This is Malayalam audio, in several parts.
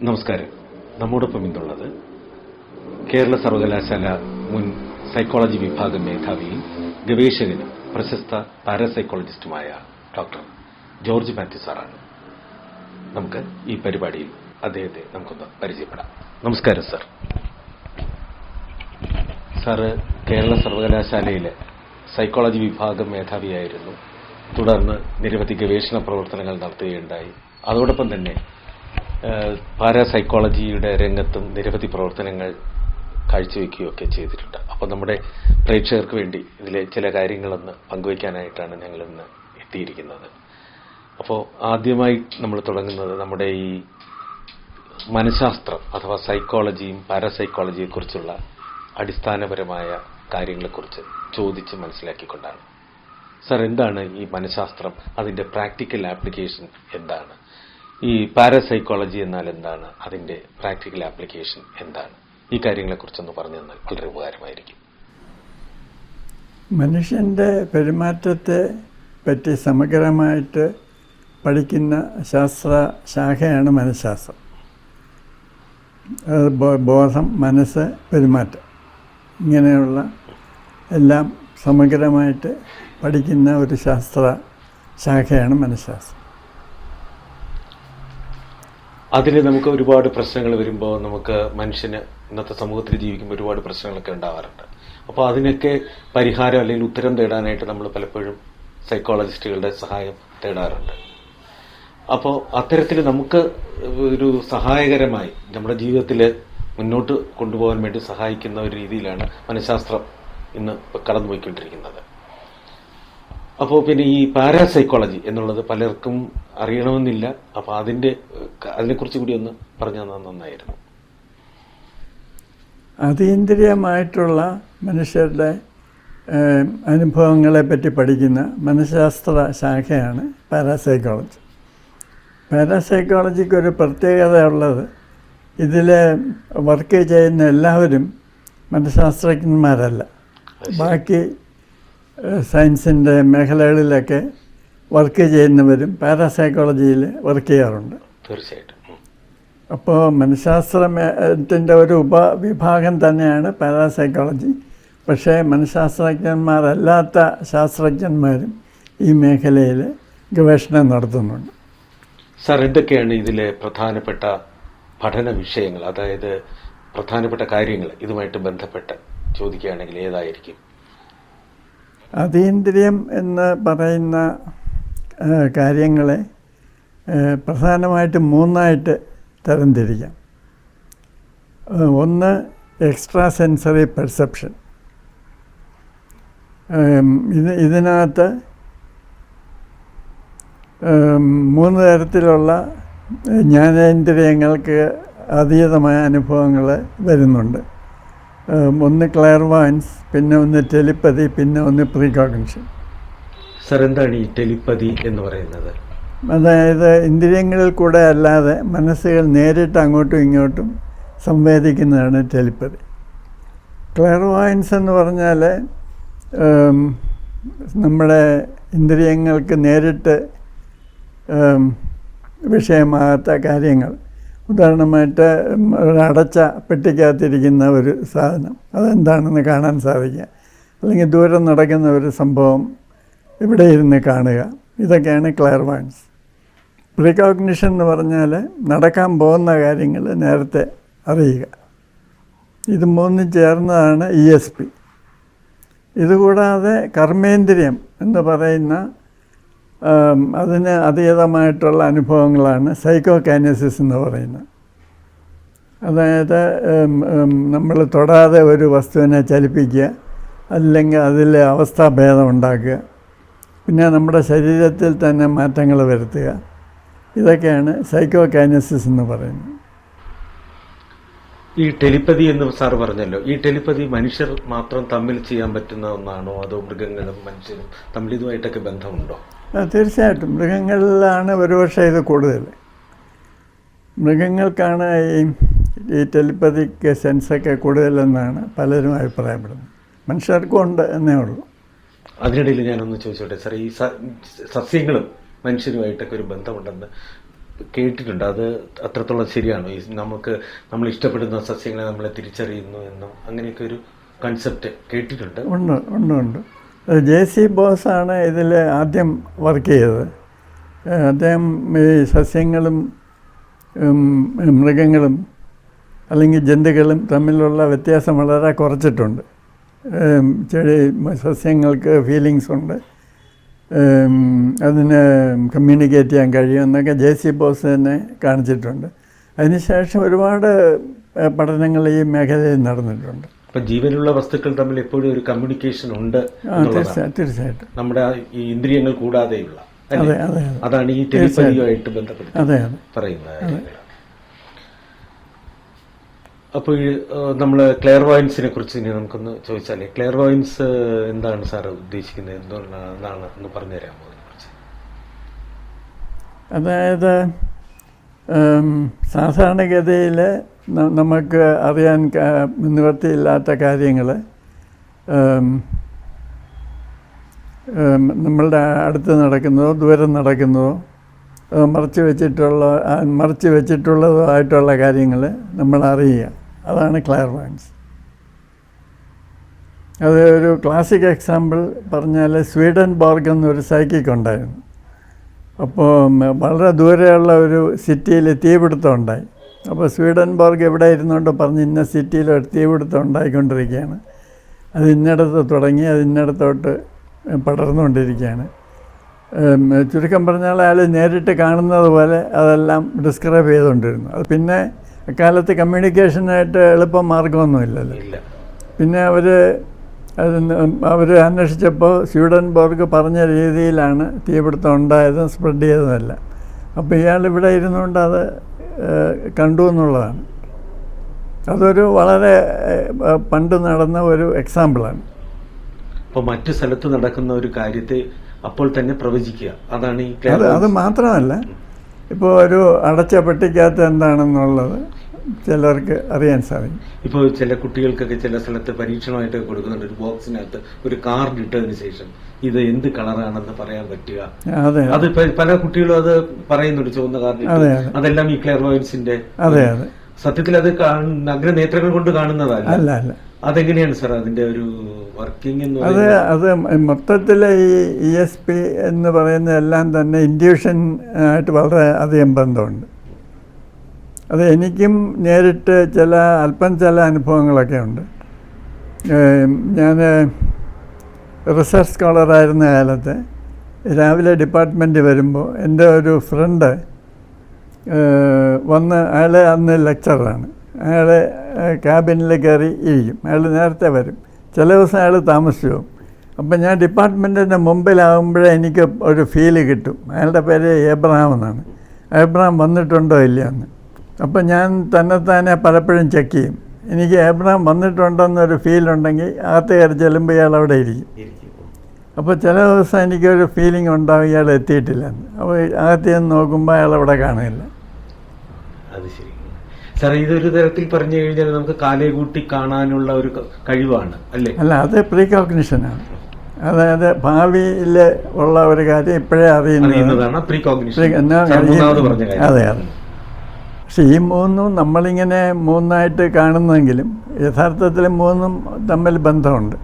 നമസ്കാരം. നമ്മോടൊപ്പം ഇന്നുള്ളത് കേരള സർവകലാശാല മുൻ സൈക്കോളജി വിഭാഗം മേധാവിയും ഗവേഷകനും പ്രശസ്ത പാരാസൈക്കോളജിസ്റ്റുമായ ഡോക്ടർ ജോർജ് മാത്യു സാറാണ്. നമുക്ക് ഈ പരിപാടിയിൽ അദ്ദേഹത്തെ നമുക്കൊന്ന് പരിചയപ്പെടാം. നമസ്കാരം സാർ. സാറ് കേരള സർവകലാശാലയിലെ സൈക്കോളജി വിഭാഗം മേധാവിയായിരുന്നു. തുടർന്ന് നിരവധി ഗവേഷണ പ്രവർത്തനങ്ങൾ നടത്തുകയുണ്ടായി. അതോടൊപ്പം തന്നെ പാരാസൈക്കോളജിയുടെ രംഗത്തും നിരവധി പ്രവർത്തനങ്ങൾ കാഴ്ചവെക്കുകയൊക്കെ ചെയ്തിട്ടുണ്ട്. അപ്പോൾ നമ്മുടെ പ്രേക്ഷകർക്ക് വേണ്ടി ഇതിലെ ചില കാര്യങ്ങളൊന്ന് പങ്കുവയ്ക്കാനായിട്ടാണ് ഞങ്ങൾ ഇന്ന് എത്തിയിരിക്കുന്നത്. അപ്പോൾ ആദ്യമായി നമ്മൾ തുടങ്ങുന്നത് നമ്മുടെ ഈ മനഃശാസ്ത്രം അഥവാ സൈക്കോളജിയും പാരാസൈക്കോളജിയെക്കുറിച്ചുള്ള അടിസ്ഥാനപരമായ കാര്യങ്ങളെക്കുറിച്ച് ചോദിച്ച് മനസ്സിലാക്കിക്കൊണ്ടാണ്. സർ, എന്താണ് ഈ മനഃശാസ്ത്രം? അതിൻ്റെ പ്രാക്ടിക്കൽ ആപ്ലിക്കേഷൻ എന്താണ്? ഈ പാരാസൈക്കോളജി എന്നാൽ എന്താണ്? അതിന്റെ പ്രാക്ടിക്കൽ ആപ്ലിക്കേഷൻ എന്താണ്? ഈ കാര്യങ്ങളെക്കുറിച്ചൊന്ന് പറഞ്ഞു തന്നാൽ വളരെ ഉപകാരമായിരിക്കും. മനുഷ്യൻ്റെ പെരുമാറ്റത്തെ പറ്റി സമഗ്രമായിട്ട് പഠിക്കുന്ന ശാസ്ത്ര ശാഖയാണ് മനഃശാസ്ത്രം. ബോധം, മനസ്സ്, പെരുമാറ്റം ഇങ്ങനെയുള്ള എല്ലാം സമഗ്രമായിട്ട് പഠിക്കുന്ന ഒരു ശാസ്ത്ര ശാഖയാണ് മനഃശാസ്ത്രം. അതിൽ നമുക്ക് ഒരുപാട് പ്രശ്നങ്ങൾ വരുമ്പോൾ നമുക്ക് മനുഷ്യന് ഇന്നത്തെ സമൂഹത്തിൽ ജീവിക്കുമ്പോൾ ഒരുപാട് പ്രശ്നങ്ങളൊക്കെ ഉണ്ടാവാറുണ്ട്. അപ്പോൾ അതിനൊക്കെ പരിഹാരം അല്ലെങ്കിൽ ഉത്തരം തേടാനായിട്ട് നമ്മൾ പലപ്പോഴും സൈക്കോളജിസ്റ്റുകളുടെ സഹായം തേടാറുണ്ട്. അപ്പോൾ അത്തരത്തിൽ നമുക്ക് ഒരു സഹായകരമായി നമ്മുടെ ജീവിതത്തിൽ മുന്നോട്ട് കൊണ്ടുപോകാൻ വേണ്ടി സഹായിക്കുന്ന ഒരു രീതിയിലാണ് മനഃശാസ്ത്രം ഇന്ന് കടന്നുപോയിക്കൊണ്ടിരിക്കുന്നത്. അപ്പോൾ പിന്നെ ഈ പാരാസൈക്കോളജി എന്നുള്ളത് പലർക്കും അറിയണമെന്നില്ല. അപ്പോൾ അതിനെക്കുറിച്ച് കൂടി ഒന്ന് പറഞ്ഞു തന്നാൽ നന്നായിരുന്നു. അതീന്ദ്രിയമായിട്ടുള്ള മനുഷ്യരുടെ അനുഭവങ്ങളെ പറ്റി പഠിക്കുന്ന മനഃശാസ്ത്ര ശാഖയാണ് പാരാസൈക്കോളജി. പാരാസൈക്കോളജിക്കൊരു പ്രത്യേകത ഉള്ളത്, ഇതിൽ വർക്ക് ചെയ്യുന്ന എല്ലാവരും മനഃശാസ്ത്രജ്ഞന്മാരല്ല. ബാക്കി സയൻസിൻ്റെ മേഖലകളിലൊക്കെ വർക്ക് ചെയ്യുന്നവരും പാരാസൈക്കോളജിയിൽ വർക്ക് ചെയ്യാറുണ്ട്. തീർച്ചയായിട്ടും. അപ്പോൾ മനഃശാസ്ത്രത്തിൻ്റെ ഒരു ഉപവിഭാഗം തന്നെയാണ് പാരാസൈക്കോളജി. പക്ഷേ മനഃശാസ്ത്രജ്ഞന്മാരല്ലാത്ത ശാസ്ത്രജ്ഞന്മാരും ഈ മേഖലയിൽ ഗവേഷണം നടത്തുന്നുണ്ട്. സാർ, എന്തൊക്കെയാണ് ഇതിലെ പ്രധാനപ്പെട്ട പഠന വിഷയങ്ങൾ, അതായത് പ്രധാനപ്പെട്ട കാര്യങ്ങൾ ഇതുമായിട്ട് ബന്ധപ്പെട്ട് ചോദിക്കുകയാണെങ്കിൽ ഏതായിരിക്കും? അതീന്ദ്രിയം എന്ന് പറയുന്ന കാര്യങ്ങളെ പ്രധാനമായിട്ടും മൂന്നായിട്ട് തരംതിരിക്കാം. ഒന്ന് എക്സ്ട്രാ സെൻസറി പെർസെപ്ഷൻ. ഇതിനകത്ത് മൂന്ന് തരത്തിലുള്ള ജ്ഞാനേന്ദ്രിയങ്ങൾക്ക് അതീതമായ അനുഭവങ്ങൾ വരുന്നുണ്ട്. ഒന്ന് ക്ലെയർവോയൻസ്, പിന്നെ ഒന്ന് ടെലിപ്പതി, പിന്നെ ഒന്ന് പ്രീകോഗ്നിഷൻ. സർ, എന്താണ് ഈ ടെലിപ്പതി എന്ന് പറയുന്നത്? അതായത് ഇന്ദ്രിയങ്ങളിൽ കൂടെ അല്ലാതെ മനസ്സുകൾ നേരിട്ട് അങ്ങോട്ടും ഇങ്ങോട്ടും സംവേദിക്കുന്നതാണ് ടെലിപ്പതി. ക്ലെയർവോയൻസ് എന്ന് പറഞ്ഞാൽ നമ്മുടെ ഇന്ദ്രിയങ്ങൾക്ക് നേരിട്ട് വിഷയമാകാത്ത കാര്യങ്ങൾ, ഉദാഹരണമായിട്ട് ഒരടച്ച പെട്ടിക്കകത്തിരിക്കുന്ന ഒരു സാധനം അതെന്താണെന്ന് കാണാൻ സാധിക്കുക, അല്ലെങ്കിൽ ദൂരം നടക്കുന്ന ഒരു സംഭവം ഇവിടെ ഇരുന്ന് കാണുക, ഇതൊക്കെയാണ് ക്ലെയർവോയൻസ്. പ്രീകോഗ്നിഷൻ എന്ന് പറഞ്ഞാൽ നടക്കാൻ പോകുന്ന കാര്യങ്ങൾ നേരത്തെ അറിയുക. ഇത് മൂന്നും ചേർന്നതാണ് ESP. ഇതുകൂടാതെ കർമ്മേന്ദ്രിയം എന്ന് പറയുന്ന അതിന് അതീതമായിട്ടുള്ള അനുഭവങ്ങളാണ് സൈക്കോകൈനസിസ് എന്ന് പറയുന്നത്. അതായത് നമ്മൾ തൊടാതെ ഒരു വസ്തുവിനെ ചലിപ്പിക്കുക, അല്ലെങ്കിൽ അതിൽ അവസ്ഥാഭേദം ഉണ്ടാക്കുക, പിന്നെ നമ്മുടെ ശരീരത്തിൽ തന്നെ മാറ്റങ്ങൾ വരുത്തുക, ഇതൊക്കെയാണ് സൈക്കോകൈനസിസ് എന്ന് പറയുന്നത്. ഈ ടെലിപ്പതി എന്ന് സാർ പറഞ്ഞല്ലോ, ഈ ടെലിപ്പതി മനുഷ്യർ മാത്രം തമ്മിൽ ചെയ്യാൻ പറ്റുന്ന ഒന്നാണോ, അതോ മൃഗങ്ങളും മനുഷ്യരും തമ്മിൽ ഇതുമായിട്ടൊക്കെ ബന്ധമുണ്ടോ? തീർച്ചയായിട്ടും മൃഗങ്ങളിലാണ് ഒരുപക്ഷെ ഇത് കൂടുതൽ. മൃഗങ്ങൾക്കാണ് ഈ ടെലിപ്പതിക്ക് സെൻസൊക്കെ കൂടുതലെന്നാണ് പലരും അഭിപ്രായപ്പെടുന്നത്. മനുഷ്യർക്കും ഉണ്ട് എന്നേ ഉള്ളൂ. അതിനിടയിൽ ഞാനൊന്ന് ചോദിച്ചോട്ടെ സാർ, ഈ സസ്യങ്ങളും മനുഷ്യരുമായിട്ടൊക്കെ ഒരു ബന്ധമുണ്ടെന്ന് കേട്ടിട്ടുണ്ട്. അത് അത്രത്തോളം ശരിയാണോ? നമ്മൾ ഇഷ്ടപ്പെടുന്ന സസ്യങ്ങളെ നമ്മളെ തിരിച്ചറിയുന്നു എന്നും അങ്ങനെയൊക്കെ ഒരു കൺസെപ്റ്റ് കേട്ടിട്ടുണ്ട്. ഉണ്ട്. JC ബോസാണ് ഇതിൽ ആദ്യം വർക്ക് ചെയ്തത്. അദ്ദേഹം ഈ സസ്യങ്ങളും മൃഗങ്ങളും അല്ലെങ്കിൽ ജന്തുക്കളും തമ്മിലുള്ള വ്യത്യാസം വളരെ കുറച്ചിട്ടുണ്ട്. സസ്യങ്ങൾക്ക് ഫീലിങ്സ് ഉണ്ട്, അതിന് കമ്മ്യൂണിക്കേറ്റ് ചെയ്യാൻ കഴിയും എന്നൊക്കെ JC ബോസ് തന്നെ കാണിച്ചിട്ടുണ്ട്. അതിനുശേഷം ഒരുപാട് പഠനങ്ങൾ ഈ മേഖലയിൽ നടന്നിട്ടുണ്ട്. അപ്പം ജീവനുള്ള വസ്തുക്കൾ തമ്മിൽ എപ്പോഴും ഒരു കമ്മ്യൂണിക്കേഷൻ ഉണ്ട്. തീർച്ചയായിട്ടും നമ്മുടെ ഈ ഇന്ദ്രിയങ്ങൾ കൂടാതെയുള്ള. അതെ. അതാണ് ഈ ടെലിപ്പതിയുമായിട്ട് ബന്ധപ്പെട്ട് പറയുന്നത്. അപ്പോൾ നമ്മൾ ക്ലെയർവോയൻസിനെ കുറിച്ച് ഇനി നമുക്കൊന്ന് ചോദിച്ചാൽ, ക്ലെയർവോയൻസ് എന്താണ് സാർ ഉദ്ദേശിക്കുന്നത്, എന്താണ് ഒന്ന് പറഞ്ഞുതരാമോ അതിനെക്കുറിച്ച്? അതായത് സാധാരണഗതിയിൽ നമുക്ക് അറിയാൻ നിവൃത്തിയില്ലാത്ത കാര്യങ്ങൾ നമ്മളുടെ അടുത്ത് നടക്കുന്നതോ ദൂരം നടക്കുന്നതോ മറച്ചു വെച്ചിട്ടുള്ളതോ ആയിട്ടുള്ള കാര്യങ്ങൾ നമ്മൾ അറിയുക, അതാണ് ക്ലെയർവോയൻസ്. അത് ഒരു ക്ലാസിക് എക്സാമ്പിൾ പറഞ്ഞാൽ സ്വീഡൻബോർഗ് എന്നൊരു സൈക്കിക് ഉണ്ടായിരുന്നു. അപ്പോൾ വളരെ ദൂരെയുള്ള ഒരു സിറ്റിയിൽ തീപിടുത്തം ഉണ്ടായി. അപ്പോൾ സ്വീഡൻബോർഗ് എവിടെ ഇരുന്നുകൊണ്ട് പറഞ്ഞ് ഇന്ന സിറ്റിയിൽ ഒരു തീപിടുത്തം ഉണ്ടായിക്കൊണ്ടിരിക്കുകയാണ്, അത് ഇന്നിടത്ത് തുടങ്ങി അത് ഇന്നിടത്തോട്ട് പടർന്നുകൊണ്ടിരിക്കുകയാണ്. ചുരുക്കം പറഞ്ഞാൽ അയാൾ നേരിട്ട് കാണുന്നത് പോലെ അതെല്ലാം ഡിസ്ക്രൈബ് ചെയ്തുകൊണ്ടിരുന്നു. അത് പിന്നെ അക്കാലത്ത് കമ്മ്യൂണിക്കേഷനായിട്ട് എളുപ്പം മാർഗമൊന്നുമില്ലല്ലോ. പിന്നെ അവർ അന്വേഷിച്ചപ്പോൾ സ്വീഡൻബോർഗ് പറഞ്ഞ രീതിയിലാണ് തീപിടുത്തം ഉണ്ടായതും സ്പ്രെഡ് ചെയ്തതല്ല. അപ്പോൾ ഇയാൾ ഇവിടെ ഇരുന്നുകൊണ്ട് അത് കണ്ടു എന്നുള്ളതാണ്. അതൊരു വളരെ പണ്ട് നടന്ന ഒരു എക്സാമ്പിളാണ്. അപ്പോൾ മറ്റു സ്ഥലത്ത് നടക്കുന്ന ഒരു കാര്യത്തെ അപ്പോൾ തന്നെ പ്രവചിക്കുക, അതാണ് ഈ അത് മാത്രമല്ല, ഇപ്പോൾ ഒരു അടച്ച പെട്ടിക്കകത്ത് എന്താണെന്നുള്ളത് ചിലർക്ക് അറിയാൻ സാധിക്കും. ഇപ്പോൾ ചില കുട്ടികൾക്കൊക്കെ ചില സ്ഥലത്ത് പരീക്ഷണമായിട്ട് കൊടുക്കുന്നുണ്ട്, ഒരു ബോക്സിനകത്ത് ഒരു കാർഡ് ഇട്ടതിന് ശേഷം ഇത് എന്ത് കളറാണെന്ന് പറയാൻ പറ്റുക. അത് പല കുട്ടികളും അത് പറയുന്നുണ്ട്, ചുവന്ന കാർഡ്. അതെല്ലാം ഈ ക്ലെയർവോയൻസിന്റെ. സത്യത്തിൽ അത് നഗ്നനേത്രങ്ങൾ കൊണ്ട് കാണുന്നതല്ല. അല്ല. അതെങ്ങനെയാണ് സാർ അതിന്റെ ഒരു വർക്കിംഗ് എന്ന് അത് മൊത്തത്തിൽ ഈ ESP എന്ന് പറയുന്ന എല്ലാം തന്നെ ഇൻഡ്യൂഷൻ ആയിട്ട് വളരെ അധികം ബന്ധമുണ്ട്. അത് എനിക്കും നേരിട്ട് ചില അനുഭവങ്ങളൊക്കെ ഉണ്ട്. ഞാൻ റിസർച്ച് സ്കോളറായിരുന്ന കാലത്ത് രാവിലെ ഡിപ്പാർട്ട്മെൻറ്റ് വരുമ്പോൾ എൻ്റെ ഒരു ഫ്രണ്ട് വന്ന്, അയാൾ അന്ന് ലെക്ചറാണ്, അയാൾ ക്യാബിനിൽ കയറി ഇരിക്കും. അയാൾ നേരത്തെ വരും, ചില ദിവസം അയാൾ താമസിച്ചു പോകും. അപ്പം ഞാൻ ഡിപ്പാർട്ട്മെൻറ്റിൻ്റെ മുമ്പിലാകുമ്പോഴേ എനിക്ക് ഒരു ഫീല് കിട്ടും. അയാളുടെ പേര് ഏബ്രഹാം എന്നാണ്. ഏബ്രഹാം വന്നിട്ടുണ്ടോ ഇല്ലയെന്ന്. അപ്പം ഞാൻ തന്നെത്താനെ പലപ്പോഴും ചെക്ക് ചെയ്യും. എനിക്ക് ഏബ്രഹാം വന്നിട്ടുണ്ടെന്നൊരു ഫീലുണ്ടെങ്കിൽ അകത്ത് കയറി ചെല്ലുമ്പോൾ ഇയാൾ അവിടെ ഇരിക്കും. അപ്പോൾ ചില ദിവസം എനിക്കൊരു ഫീലിംഗ് ഉണ്ടാവും ഇയാൾ എത്തിയിട്ടില്ലെന്ന്. അപ്പോൾ അകത്ത് ചെന്ന് നോക്കുമ്പോൾ അയാൾ അവിടെ കാണില്ല. അത് ശരി സാർ. ഇതൊരു തരത്തിൽ പറഞ്ഞു കഴിഞ്ഞാൽ നമുക്ക് കാലേ കൂട്ടി കാണാനുള്ള ഒരു കഴിവാണ് അല്ലേ? അല്ല, അത് പ്രീകോഗ്നിഷനാണ്. അതായത് ഭാവിയിൽ ഉള്ള ഒരു കാര്യം ഇപ്പോഴേ അറിയുന്നതാണ് പ്രീകോഗ്നിഷൻ. അതെ. പക്ഷെ ഈ മൂന്നും നമ്മളിങ്ങനെ മൂന്നായിട്ട് കാണുന്നെങ്കിലും യഥാർത്ഥത്തിൽ മൂന്നും തമ്മിൽ ബന്ധമുണ്ട്.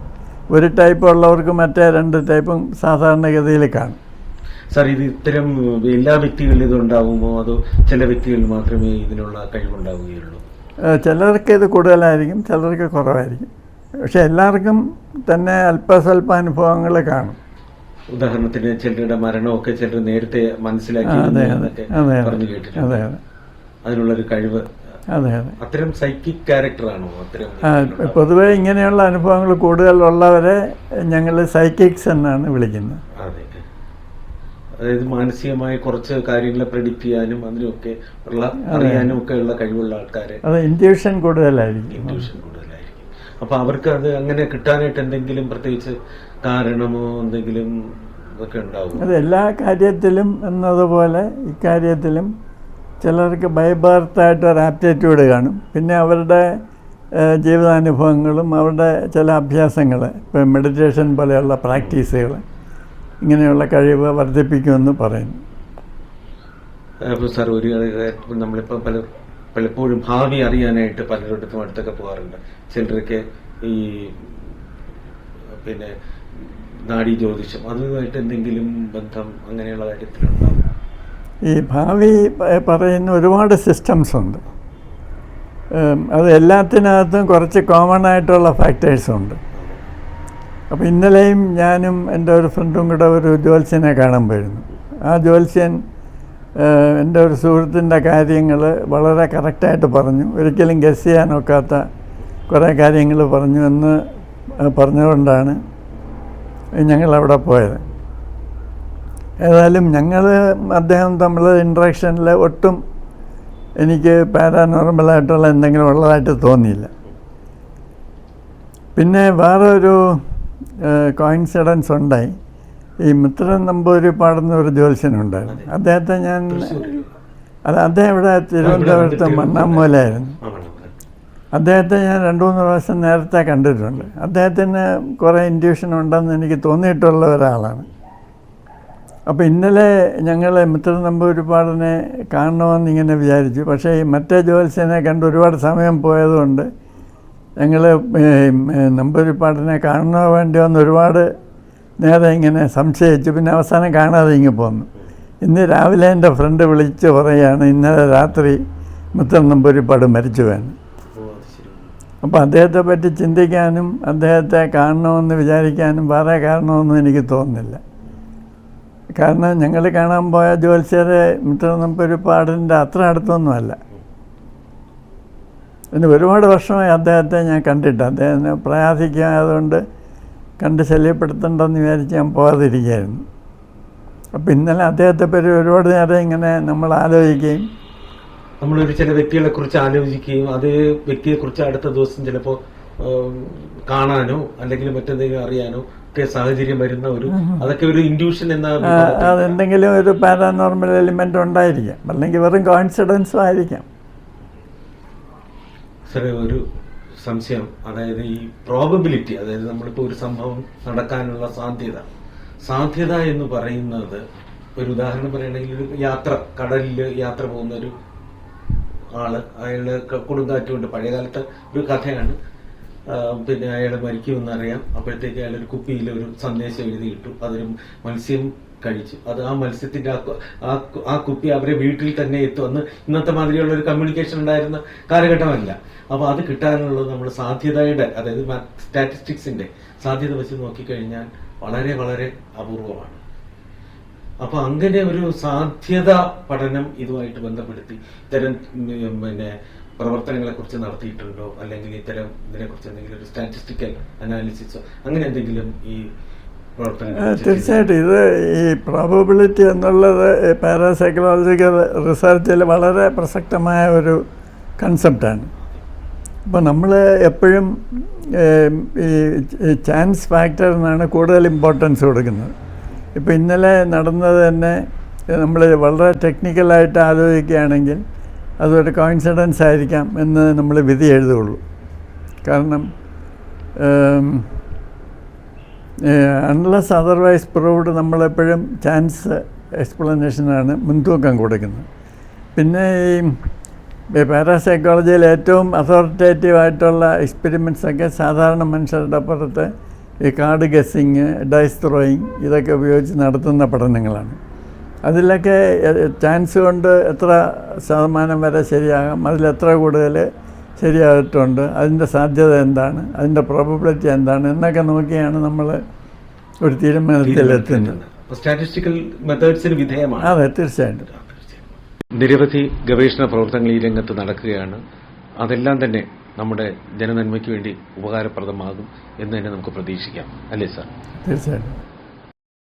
ഒരു ടൈപ്പ് ഉള്ളവർക്ക് മറ്റേ രണ്ട് ടൈപ്പും സാധാരണഗതിയിൽ കാണും. സാർ, ഇത് ഇത്തരം എല്ലാ വ്യക്തികളിലും ഇതുണ്ടാവുമോ, അതോ ചില വ്യക്തികളിൽ മാത്രമേ ഇതിനുള്ള കഴിവുണ്ടാവുകയുള്ളൂ? ചിലർക്ക് ഇത് കൂടുതലായിരിക്കും, ചിലർക്ക് കുറവായിരിക്കും. പക്ഷെ എല്ലാവർക്കും തന്നെ അല്പസ്വല്പ അനുഭവങ്ങൾ കാണും. ഉദാഹരണത്തിന് ചിലരുടെ മരണമൊക്കെ ചിലർ നേരത്തെ മനസ്സിലാക്കി പറഞ്ഞു കേട്ടിട്ടുണ്ട്. അതെ. അതിനുള്ളൊരു കഴിവ്. അതെ. അത്തരം സൈക്കിക് ക്യാരക്ടറാണോ അത്തരം? പൊതുവെ ഇങ്ങനെയുള്ള അനുഭവങ്ങൾ കൂടുതലുള്ളവരെ ഞങ്ങൾ സൈക്കിക്സ് എന്നാണ് വിളിക്കുന്നത്. അതെ. അതായത് മാനസികമായ കുറച്ച് കാര്യങ്ങളെ പ്രെഡിക്റ്റ് ചെയ്യാനും അതിനൊക്കെ ഉള്ള അറിയാനും ഒക്കെ ഉള്ള കഴിവുള്ള ആൾക്കാരെ. അത് ഇൻട്യൂഷൻ കൂടുതലായിരിക്കും. അപ്പോൾ അവർക്ക് അത് അങ്ങനെ കിട്ടാനായിട്ട് എന്തെങ്കിലും പ്രത്യേകിച്ച് കാരണമോ എന്തെങ്കിലും ഇതൊക്കെ ഉണ്ടാവും? അത് എല്ലാ കാര്യത്തിലും എന്നതുപോലെ ഇക്കാര്യത്തിലും ചിലർക്ക് ബൈ ബർത്തായിട്ട് ഒരു ആപ്റ്റിറ്റ്യൂഡ് കാണും. പിന്നെ അവരുടെ ജീവിതാനുഭവങ്ങളും അവരുടെ ചില അഭ്യാസങ്ങൾ, ഇപ്പോൾ മെഡിറ്റേഷൻ പോലെയുള്ള പ്രാക്ടീസുകൾ ഇങ്ങനെയുള്ള കഴിവ് വർദ്ധിപ്പിക്കുമെന്ന് പറയുന്നു. അപ്പോൾ സാർ ഒരു നമ്മളിപ്പോൾ പലപ്പോഴും ഭാവി അറിയാനായിട്ട് പലരുടെ അടുത്തൊക്കെ പോകാറുണ്ട്. ചിലരൊക്കെ ഈ പിന്നെ നാഡീ ജ്യോതിഷം അതുമായിട്ട് എന്തെങ്കിലും ബന്ധം അങ്ങനെയുള്ള കാര്യത്തിലുണ്ടാവും? ഈ ഭാവി പറയുന്ന ഒരുപാട് സിസ്റ്റംസ് ഉണ്ട്. അത് എല്ലാത്തിനകത്തും കുറച്ച് കോമൺ ആയിട്ടുള്ള ഫാക്ടേഴ്സുണ്ട്. അപ്പോൾ ഇന്നലെയും ഞാനും എൻ്റെ ഒരു ഫ്രണ്ടും കൂടെ ഒരു ജ്യോത്സ്യനെ കാണാൻ പോയിരുന്നു. ആ ജ്യോത്സ്യൻ എൻ്റെ ഒരു സുഹൃത്തിൻ്റെ കാര്യങ്ങൾ വളരെ കറക്റ്റായിട്ട് പറഞ്ഞു. ഒരിക്കലും ഗസ് ചെയ്യാൻ ഒക്കാത്ത കുറേ കാര്യങ്ങൾ പറഞ്ഞു എന്ന് പറഞ്ഞുകൊണ്ടാണ് ഞങ്ങളവിടെ പോയത്. ഏതായാലും ഞങ്ങൾ അദ്ദേഹം തമ്മിലുള്ള ഇൻട്രാക്ഷനിൽ ഒട്ടും എനിക്ക് പാരാനോർമലായിട്ടുള്ള എന്തെങ്കിലും ഉള്ളതായിട്ട് തോന്നിയില്ല. പിന്നെ വേറെ ഒരു കോയിൻസിഡൻസ് ഉണ്ടായി. ഈ മിത്രൻ നമ്പൂതിരിപ്പാടുന്ന ഒരു ജ്യോത്സ്യനുണ്ടായിരുന്നു. അദ്ദേഹത്തെ ഞാൻ അദ്ദേഹം ഇവിടെ തിരുവനന്തപുരത്ത് മണ്ണാമൂലായിരുന്നു. അദ്ദേഹത്തെ ഞാൻ 2-3 പ്രാവശ്യം നേരത്തെ കണ്ടിട്ടുണ്ട്. അദ്ദേഹത്തിന് കുറേ ഇൻഡ്യൂഷൻ ഉണ്ടെന്ന് എനിക്ക് തോന്നിയിട്ടുള്ള ഒരാളാണ്. അപ്പോൾ ഇന്നലെ ഞങ്ങൾ മിത്രൻ നമ്പൂതിരിപ്പാടിനെ കാണണമെന്ന് ഇങ്ങനെ വിചാരിച്ചു. പക്ഷേ ഈ മറ്റേ ജ്യോത്സ്യനെ കണ്ട് ഒരുപാട് സമയം പോയതുകൊണ്ട് ഞങ്ങൾ നമ്പൂതിരിപ്പാടിനെ കാണണോ വേണ്ടിയോ എന്ന് ഒരുപാട് നേരെ ഇങ്ങനെ സംശയിച്ചു. പിന്നെ അവസാനം കാണാതെ ഇങ്ങ് പോന്നു. ഇന്ന് രാവിലെ എൻ്റെ ഫ്രണ്ട് വിളിച്ച് പറയുകയാണ് ഇന്നലെ രാത്രി മിത്രൻ നമ്പൂതിരിപ്പാട് മരിച്ചു വേണം. അപ്പോൾ അദ്ദേഹത്തെ പറ്റി ചിന്തിക്കാനും അദ്ദേഹത്തെ കാണണമെന്ന് വിചാരിക്കാനും വേറെ കാരണമൊന്നും എനിക്ക് തോന്നുന്നില്ല. കാരണം ഞങ്ങൾ കാണാൻ പോയ ജ്യോത്സ്യരെ മിത്രൻ നമ്പൂതിരിപ്പാടിൻ്റെ അത്ര അടുത്തൊന്നുമല്ല. പിന്നെ ഒരുപാട് വർഷമായി അദ്ദേഹത്തെ ഞാൻ കണ്ടിട്ട് അദ്ദേഹത്തിന് പ്രയാസിക്കായതുകൊണ്ട് കണ്ട് ശല്യപ്പെടുത്തണ്ടെന്ന് വിചാരിച്ച് ഞാൻ പോകാതിരിക്കുകയായിരുന്നു. അപ്പോൾ ഇന്നലെ അദ്ദേഹത്തെ പറ്റി ഒരുപാട് നേരം ഇങ്ങനെ നമ്മൾ ആലോചിക്കുകയും നമ്മളൊരു ചില വ്യക്തികളെ കുറിച്ച് ആലോചിക്കുകയും അതേ വ്യക്തിയെക്കുറിച്ച് അടുത്ത ദിവസം ചിലപ്പോൾ കാണാനോ അല്ലെങ്കിൽ മറ്റെന്തെങ്കിലും അറിയാനോ ഒക്കെ സാഹചര്യം വരുന്ന ഒരു അതൊക്കെ ഒരു ഇൻഡ്യൂഷൻ എന്ന അതെന്തെങ്കിലും ഒരു പാരാനോർമൽ എലിമെൻ്റ് ഉണ്ടായിരിക്കാം, അല്ലെങ്കിൽ വെറും കോയിൻസിഡൻസും ആയിരിക്കാം. സാറേ ഒരു സംശയം, അതായത് ഈ പ്രോബബിലിറ്റി, അതായത് നമ്മളിപ്പോൾ ഒരു സംഭവം നടക്കാനുള്ള സാധ്യത എന്ന് പറയുന്നത്, ഒരു ഉദാഹരണം പറയുകയാണെങ്കിൽ ഒരു യാത്ര, കടലിൽ യാത്ര പോകുന്ന ഒരു ആള്, അയാള് കൊടുങ്കാറ്റ് കൊണ്ട്, പഴയകാലത്തെ ഒരു കഥയാണ്, പിന്നെ അയാൾ മരിക്കുമെന്നറിയാം. അപ്പോഴത്തേക്ക് അയാളൊരു കുപ്പിയിൽ ഒരു സന്ദേശം എഴുതിയിട്ടു, അതൊരു മത്സ്യം കഴിച്ചു. അത് ആ മത്സ്യത്തിന്റെ ആ കുപ്പി അവരെ വീട്ടിൽ തന്നെ എത്തും. അന്ന് ഇന്നത്തെ മാതിരിയുള്ള ഒരു കമ്മ്യൂണിക്കേഷൻ ഉണ്ടായിരുന്ന കാലഘട്ടമല്ല. അപ്പോൾ അത് കിട്ടാനുള്ളത് നമ്മൾ സാധ്യതയുടെ, അതായത് സ്റ്റാറ്റിസ്റ്റിക്സിന്റെ സാധ്യത വെച്ച് നോക്കിക്കഴിഞ്ഞാൽ വളരെ വളരെ അപൂർവമാണ്. അപ്പൊ അങ്ങനെ ഒരു സാധ്യത പഠനം ഇതുമായിട്ട് ബന്ധപ്പെടുത്തി ഇത്തരം പിന്നെ പ്രവർത്തനങ്ങളെ കുറിച്ച് നടത്തിയിട്ടുണ്ടോ, അല്ലെങ്കിൽ ഇത്തരം ഇതിനെക്കുറിച്ച് എന്തെങ്കിലും ഒരു സ്റ്റാറ്റിസ്റ്റിക്കൽ അനാലിസിസോ അങ്ങനെ എന്തെങ്കിലും ഈ തീർച്ചയായിട്ടും ഇത് ഈ പ്രോബബിലിറ്റി എന്നുള്ളത് പാരാസൈക്കോളജിക്കൽ റിസർച്ചിൽ വളരെ പ്രസക്തമായ ഒരു കൺസെപ്റ്റാണ്. അപ്പോൾ നമ്മൾ എപ്പോഴും ഈ ചാൻസ് ഫാക്ടറിനാണ് കൂടുതൽ ഇമ്പോർട്ടൻസ് കൊടുക്കുന്നത്. ഇപ്പോൾ ഇന്നലെ നടന്നത് തന്നെ നമ്മൾ വളരെ ടെക്നിക്കലായിട്ട് ആലോചിക്കുകയാണെങ്കിൽ അതൊരു കോയിൻസിഡൻസ് ആയിരിക്കാം എന്ന് നമ്മൾ വിധി എഴുതുകയുള്ളൂ. കാരണം അൺലെസ് അതർവൈസ് പ്രൂവ്ഡ് നമ്മളെപ്പോഴും ചാൻസ് എക്സ്പ്ലനേഷനാണ് മുൻതൂക്കം കൊടുക്കുന്നത്. പിന്നെ ഈ പാരാസൈക്കോളജിയിൽ ഏറ്റവും അതോറിറ്റേറ്റീവായിട്ടുള്ള എക്സ്പെരിമെൻറ്റ്സൊക്കെ സാധാരണ മനുഷ്യരുടെ അപ്പുറത്ത് ഈ കാർഡ് ഗസ്സിങ്, ഡൈസ് ത്രോയിങ് ഇതൊക്കെ ഉപയോഗിച്ച് നടത്തുന്ന പഠനങ്ങളാണ്. അതിലൊക്കെ ചാൻസ് കൊണ്ട് എത്ര ശതമാനം വരെ ശരിയാകാം, അതിലെത്ര കൂടുതൽ ശരിയായിട്ടുണ്ട്, അതിൻ്റെ സാധ്യത എന്താണ്, അതിൻ്റെ പ്രോബബിലിറ്റി എന്താണ് എന്നൊക്കെ നോക്കിയാണ് നമ്മൾ ഒരു തീരുമാനത്തിലെത്തുന്നത്. സ്റ്റാറ്റിസ്റ്റിക്കൽ മെത്തേഡ്സിന് വിധേയമാണ്. അതെ, തീർച്ചയായിട്ടും. നിരവധി ഗവേഷണ പ്രവർത്തനങ്ങൾ ഈ രംഗത്ത് നടക്കുകയാണ്. അതെല്ലാം തന്നെ നമ്മുടെ ജനനന്മയ്ക്ക് വേണ്ടി ഉപകാരപ്രദമാകും എന്ന് തന്നെ നമുക്ക് പ്രതീക്ഷിക്കാം, അല്ലേ സാർ? തീർച്ചയായിട്ടും.